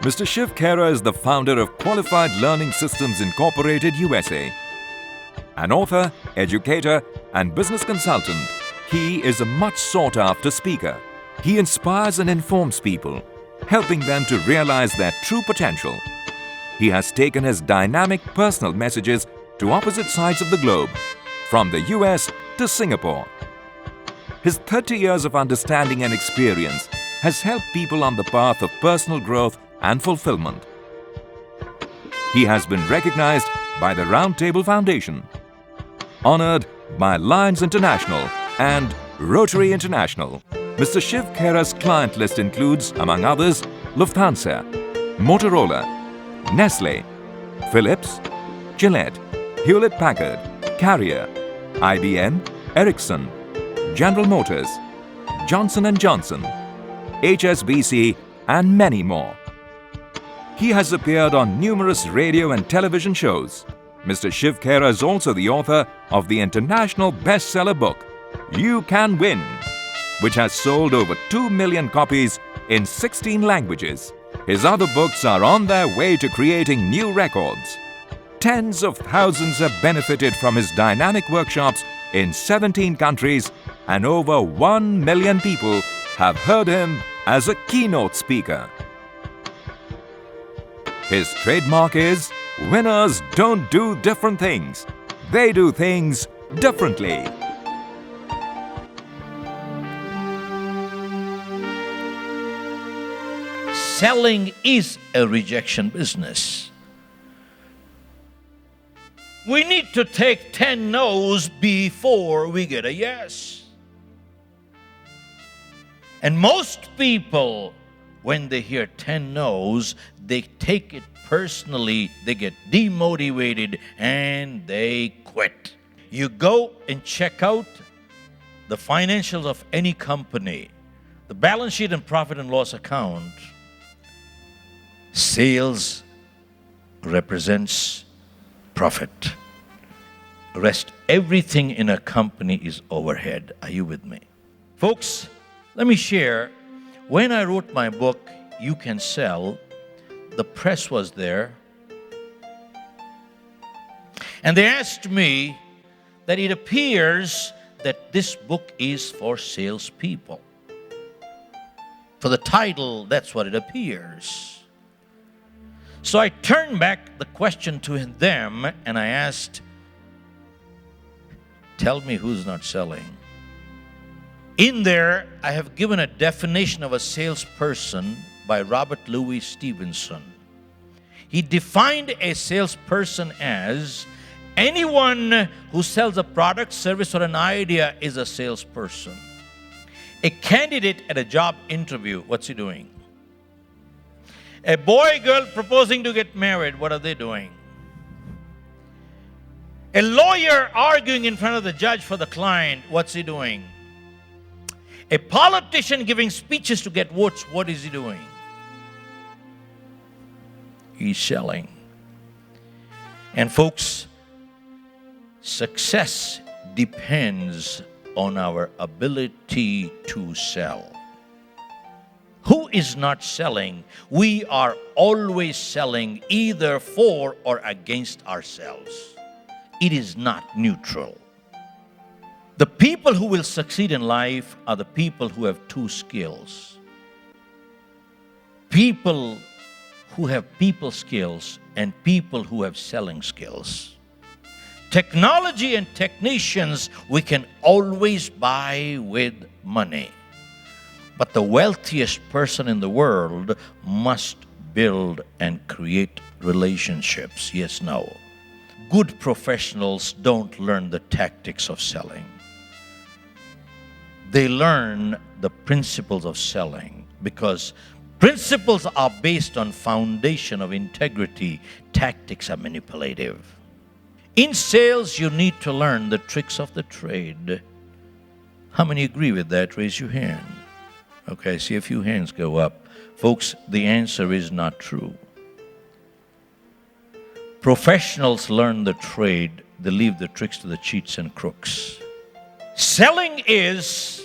Mr. Shiv Khera is the founder of Qualified Learning Systems Incorporated USA. An author, educator, and business consultant, he is a much sought-after speaker. He inspires and informs people, helping them to realize their true potential. He has taken his dynamic personal messages to opposite sides of the globe, from the US to Singapore. His 30 years of understanding and experience has helped people on the path of personal growth and fulfillment. He has been recognized by the Round Table Foundation, honored by Lions International and Rotary International. Mr. Shiv Khera's client list includes, among others, Lufthansa, Motorola, Nestle, Philips, Gillette, Hewlett-Packard, Carrier, IBM, Ericsson, General Motors, Johnson & Johnson, HSBC, and many more. He has appeared on numerous radio and television shows. Mr. Shiv Khera is also the author of the international bestseller book, You Can Win, which has sold over 2 million copies in 16 languages. His other books are on their way to creating new records. Tens of thousands have benefited from his dynamic workshops in 17 countries, and over 1 million people have heard him as a keynote speaker. His trademark is, winners don't do different things. They do things differently. Selling is a rejection business. We need to take 10 no's before we get a yes. And most people, when they hear 10 no's, they take it personally, they get demotivated, and they quit. You go and check out the financials of any company, the balance sheet and profit and loss account. Sales represents profit. The rest, everything in a company is overhead. Are you with me? Folks, let me share. When I wrote my book, You Can Sell, the press was there. And they asked me that it appears that this book is for salespeople. For the title, that's what it appears. So I turned back the question to them and I asked, tell me who's not selling. In there, I have given a definition of a salesperson by Robert Louis Stevenson. He defined a salesperson as anyone who sells a product, service, or an idea is a salesperson. A candidate at a job interview, what's he doing? A boy, girl proposing to get married, what are they doing? A lawyer arguing in front of the judge for the client, what's he doing? A politician giving speeches to get votes, what is he doing? He's selling. And folks, success depends on our ability to sell. Who is not selling? We are always selling either for or against ourselves. It is not neutral. The people who will succeed in life are the people who have two skills. People who have people skills and people who have selling skills. Technology and technicians we can always buy with money. But the wealthiest person in the world must build and create relationships. Yes, no. Good professionals don't learn the tactics of selling. They learn the principles of selling because principles are based on foundation of integrity. Tactics are manipulative. In sales, you need to learn the tricks of the trade. How many agree with that? Raise your hand. Okay, I see a few hands go up. Folks, the answer is not true. Professionals learn the trade. They leave the tricks to the cheats and crooks. Selling is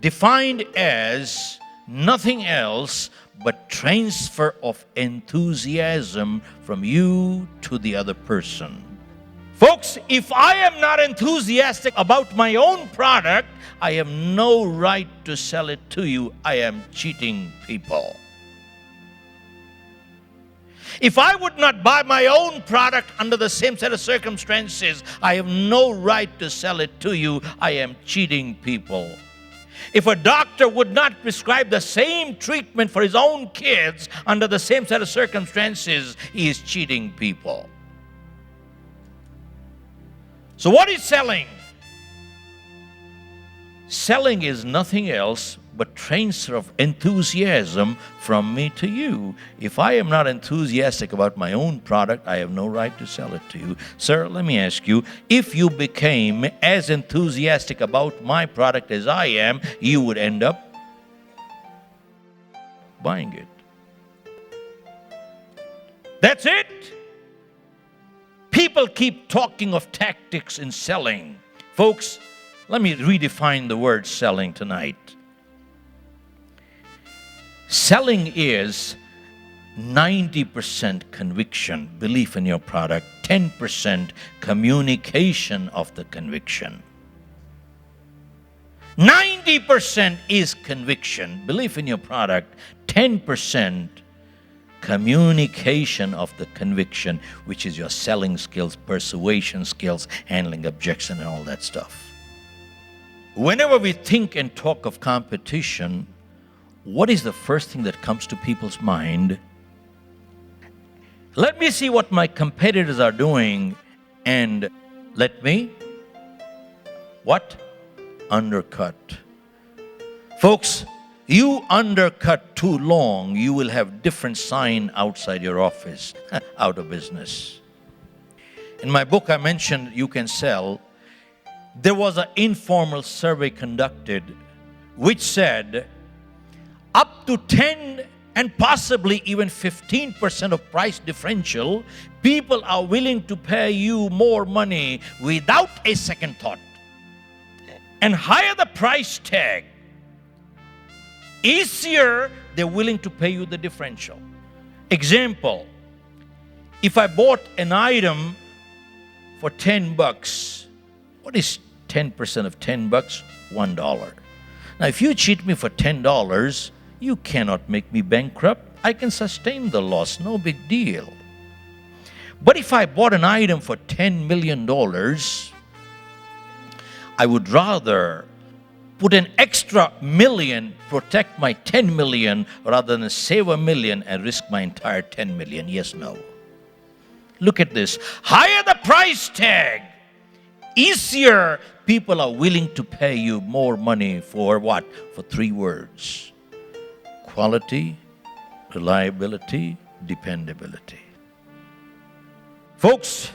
defined as nothing else but transfer of enthusiasm from you to the other person. Folks, if I am not enthusiastic about my own product, I have no right to sell it to you. I am cheating people. If I would not buy my own product under the same set of circumstances, I have no right to sell it to you. I am cheating people. If a doctor would not prescribe the same treatment for his own kids under the same set of circumstances, he is cheating people. So what is selling? Selling is nothing else but transfer of enthusiasm from me to you. If I am not enthusiastic about my own product, I have no right to sell it to you. Sir, let me ask you, if you became as enthusiastic about my product as I am, you would end up buying it. That's it. People keep talking of tactics in selling. Folks, let me redefine the word selling tonight. Selling is 90% conviction, belief in your product, 10% communication of the conviction. 90% is conviction, belief in your product, 10% communication of the conviction, which is your selling skills, persuasion skills, handling objection, and all that stuff. Whenever we think and talk of competition, what is the first thing that comes to people's mind? Let me see what my competitors are doing and let me what? Undercut. Folks, you undercut too long, you will have different sign outside your office, out of business. In my book I mentioned You Can Sell. There was an informal survey conducted which said up to 10 and possibly even 15% of price differential, people are willing to pay you more money without a second thought. And higher the price tag, easier they're willing to pay you the differential. Example, if I bought an item for $10, what is 10% of $10? $1. Now, if you cheat me for $10, you cannot make me bankrupt. I can sustain the loss, no big deal. But if I bought an item for $10 million, I would rather put an extra million, protect my 10 million, rather than save a million and risk my entire 10 million. Yes, no. Look at this. Higher the price tag, easier people are willing to pay you more money for what? For 3 words. Quality, reliability, dependability. Folks,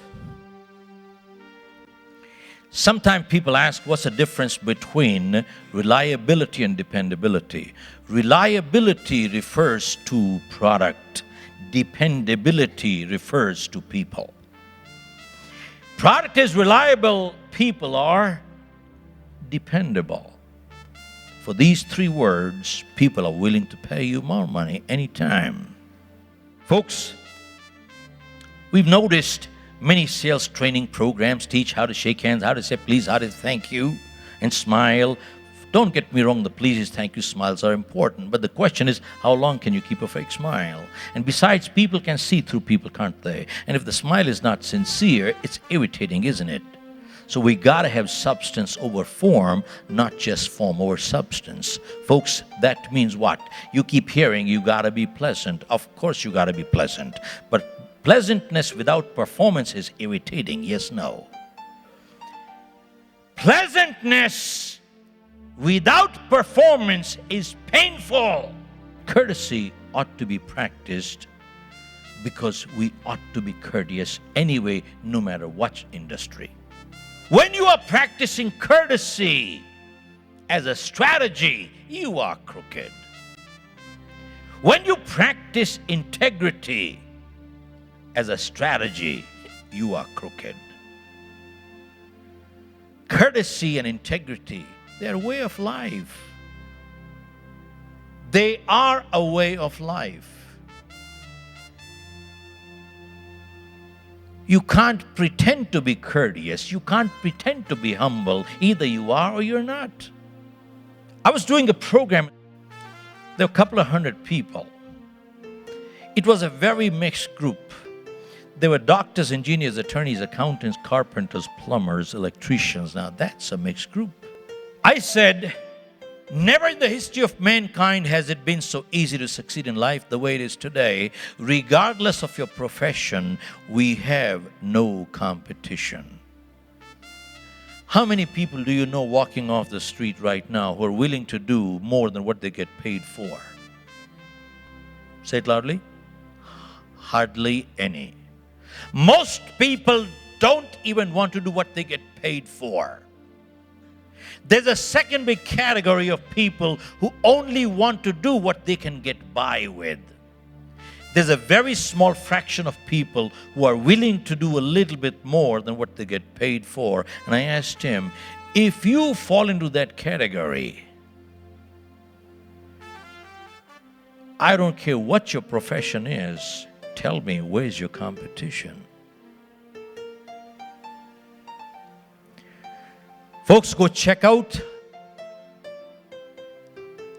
sometimes people ask, what's the difference between reliability and dependability? Reliability refers to product. Dependability refers to people. Product is reliable, people are dependable. For these 3 words, people are willing to pay you more money anytime. Folks, we've noticed many sales training programs teach how to shake hands, how to say please, how to thank you, and smile. Don't get me wrong, the pleases, thank you, smiles are important. But the question is, how long can you keep a fake smile? And besides, people can see through people, can't they? And if the smile is not sincere, it's irritating, isn't it? So we got to have substance over form, not just form over substance. Folks, that means what? You keep hearing you got to be pleasant. Of course you got to be pleasant. But pleasantness without performance is irritating. Yes, no. Pleasantness without performance is painful. Courtesy ought to be practiced because we ought to be courteous anyway, no matter what industry. When you are practicing courtesy as a strategy, you are crooked. When you practice integrity as a strategy, you are crooked. Courtesy and integrity, they're a way of life. They are a way of life. You can't pretend to be courteous. You can't pretend to be humble. Either you are or you're not. I was doing a program. There were a couple of hundred people. It was a very mixed group. There were doctors, engineers, attorneys, accountants, carpenters, plumbers, electricians. Now that's a mixed group. I said, never in the history of mankind has it been so easy to succeed in life the way it is today. Regardless of your profession, we have no competition. How many people do you know walking off the street right now who are willing to do more than what they get paid for? Say it loudly. Hardly any. Most people don't even want to do what they get paid for. There's a second big category of people who only want to do what they can get by with. There's a very small fraction of people who are willing to do a little bit more than what they get paid for. And I asked him, if you fall into that category, I don't care what your profession is, tell me, where's your competition? Folks, go check out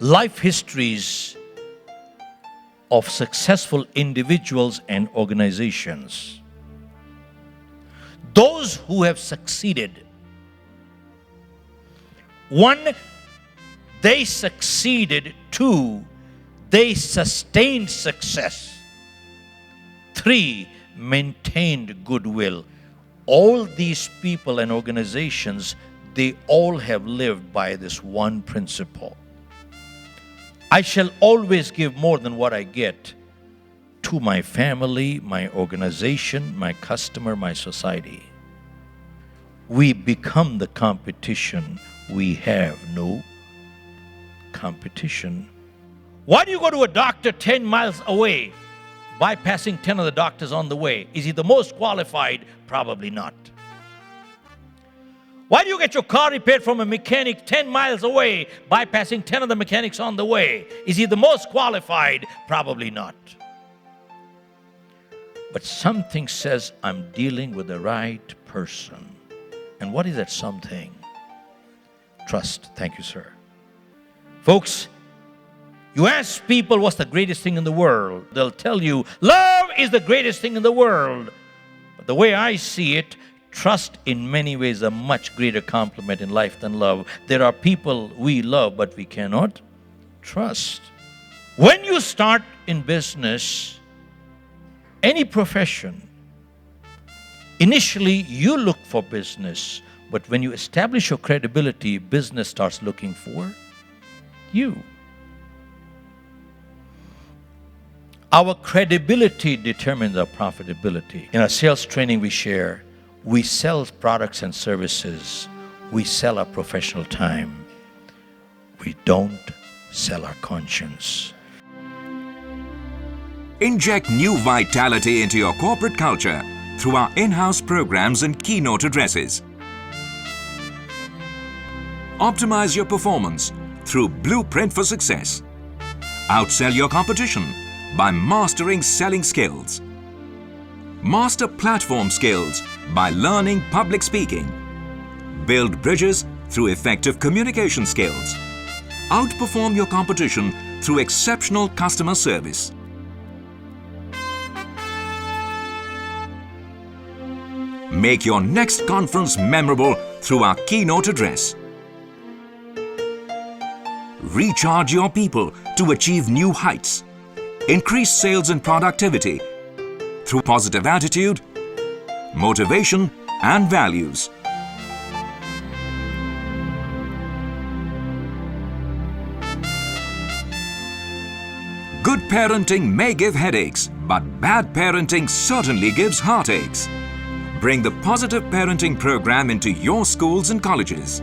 life histories of successful individuals and organizations. Those who have succeeded. 1, they succeeded. 2, they sustained success. 3, maintained goodwill. All these people and organizations, they all have lived by this one principle. I shall always give more than what I get to my family, my organization, my customer, my society. We become the competition. We have no competition. Why do you go to a doctor 10 miles away, bypassing 10 other doctors on the way? Is he the most qualified? Probably not. Why do you get your car repaired from a mechanic 10 miles away, bypassing 10 other mechanics on the way? Is he the most qualified? Probably not. But something says I'm dealing with the right person. And what is that something? Trust. Thank you, sir. Folks, you ask people what's the greatest thing in the world. They'll tell you, love is the greatest thing in the world. But the way I see it, trust in many ways a much greater compliment in life than love. There are people we love, but we cannot trust. When you start in business, any profession, initially you look for business, but when you establish your credibility, business starts looking for you. Our credibility determines our profitability. In our sales training we share, we sell products and services. We sell our professional time. We don't sell our conscience. Inject new vitality into your corporate culture through our in-house programs and keynote addresses. Optimize your performance through Blueprint for Success. Outsell your competition by mastering selling skills. Master platform skills by learning public speaking. Build bridges through effective communication skills. Outperform your competition through exceptional customer service. Make your next conference memorable through our keynote address. Recharge your people to achieve new heights. Increase sales and productivity through positive attitude, motivation, and values. Good parenting may give headaches, but bad parenting certainly gives heartaches. Bring the Positive Parenting program into your schools and colleges.